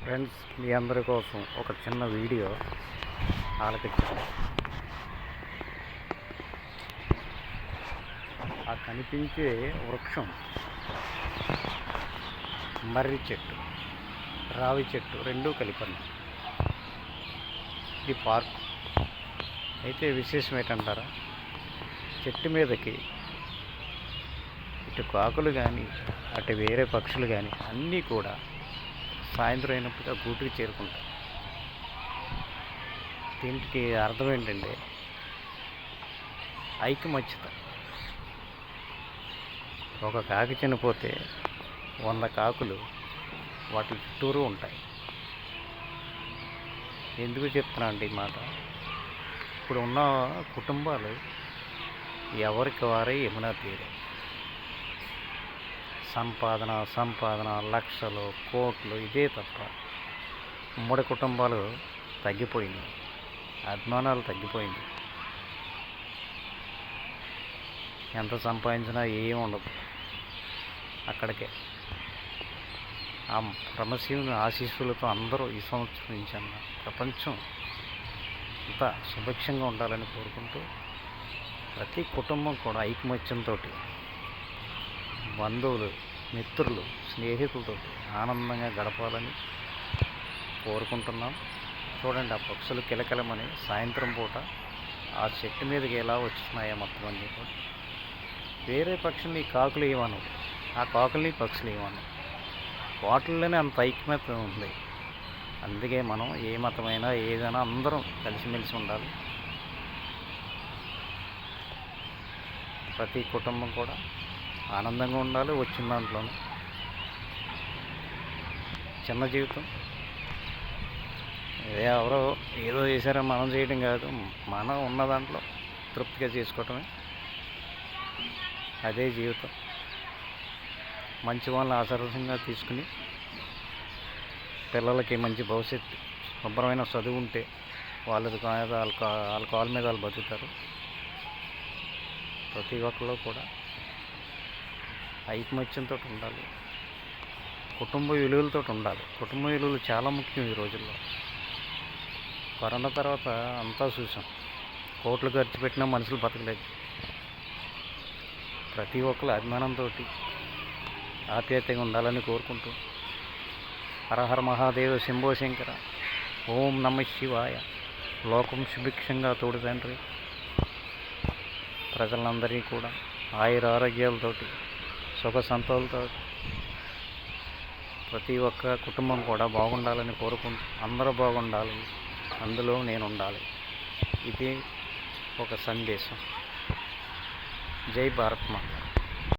Friends, మీ అందరి కోసం ఒక చిన్న వీడియో ఆలకించండి. ఆ కనిపించే వృక్షం మర్రి చెట్టు, రావి చెట్టు రెండూ కలిపండి. ఇది పార్క్. అయితే విశేషం ఏంటంటారా, చెట్టు మీదకి ఇటు కాకులు కానీ అటు వేరే పక్షులు కానీ అన్నీ కూడా సాయంత్రం అయినప్పుడు ఆ గూటికి చేరుకుంటాయి. దీనికి అర్థం ఏంటంటే ఐకమత్యత. ఒక కాకి చనిపోతే 100 కాకులు వాటి చుట్టూరు ఉంటాయి. ఎందుకు చెప్తున్నా అంటే ఈ మాట, ఇప్పుడు ఉన్న కుటుంబాలు ఎవరికి వారే యమునా తీరే. సంపాదన లక్షలు కోట్లు ఇదే తప్ప ఉమ్మడి కుటుంబాలు తగ్గిపోయినాయి, అభిమానాలు తగ్గిపోయింది. ఎంత సంపాదించినా ఏం ఉండదు. అక్కడికే ఆ పరమశివుని ఆశీస్సులతో అందరూ ఈ సంవత్సరం నుంచి ప్రపంచం అంతా సుభిక్షంగా ఉండాలని కోరుకుంటూ ప్రతి కుటుంబం కూడా ఐకమత్యంతో బంధువులు, మిత్రులు, స్నేహితులతో ఆనందంగా గడపాలని కోరుకుంటున్నాం. చూడండి, ఆ పక్షులు కిలకిలమని సాయంత్రం పూట ఆ చెట్టు మీదకి ఎలా వస్తున్నాయో మొత్తం అన్నీ కూడా. వేరే పక్షుల్ని కాకులు ఏమను, ఆ కాకుల్ని పక్షులు ఏమను, వాటిల్లోనే అంత ఐక్యమత ఉంది. అందుకే మనం ఏ మతమైనా ఏదైనా అందరం కలిసిమెలిసి ఉండాలి. ప్రతి కుటుంబం కూడా ఆనందంగా ఉండాలి. వచ్చిన దాంట్లోనూ చిన్న జీవితం, ఎవరో ఏదో చేశారో మనం చేయడం కాదు, మనం ఉన్న దాంట్లో తృప్తిగా చేసుకోవటమే అదే జీవితం. మంచి వాళ్ళని ఆదర్శంగా తీసుకుని పిల్లలకి మంచి భవిష్యత్తు, శుభ్రమైన చదువు ఉంటే వాళ్ళ కాళ్ళ మీద వాళ్ళు బతుకుతారు. ప్రతి ఒక్కళ్ళు కూడా ఐకమత్యంతో ఉండాలి, కుటుంబ విలువలతో ఉండాలి. కుటుంబ విలువలు చాలా ముఖ్యం ఈ రోజుల్లో. కరోనా తర్వాత అంతా చూసాం, కోట్లు ఖర్చు పెట్టినా మనుషులు బతకలేదు. ప్రతి ఒక్కరు అభిమానంతో ఆప్యాయతగా ఉండాలని కోరుకుంటూ హరహర మహాదేవ శంభో శంకర, ఓం నమ శివాయ. లోకం సుభిక్షంగా తోడు తండ్రి ప్రజలందరినీ కూడా ఆయుర ఆరోగ్యాలతోటి సుఖ సంతోషాలతో ప్రతి ఒక్క కుటుంబం కూడా బాగుండాలని కోరుకుంటూ అందరూ బాగుండాలి, అందులో నేను ఉండాలి. ఇది ఒక సందేశం. జై భారత్ మాత.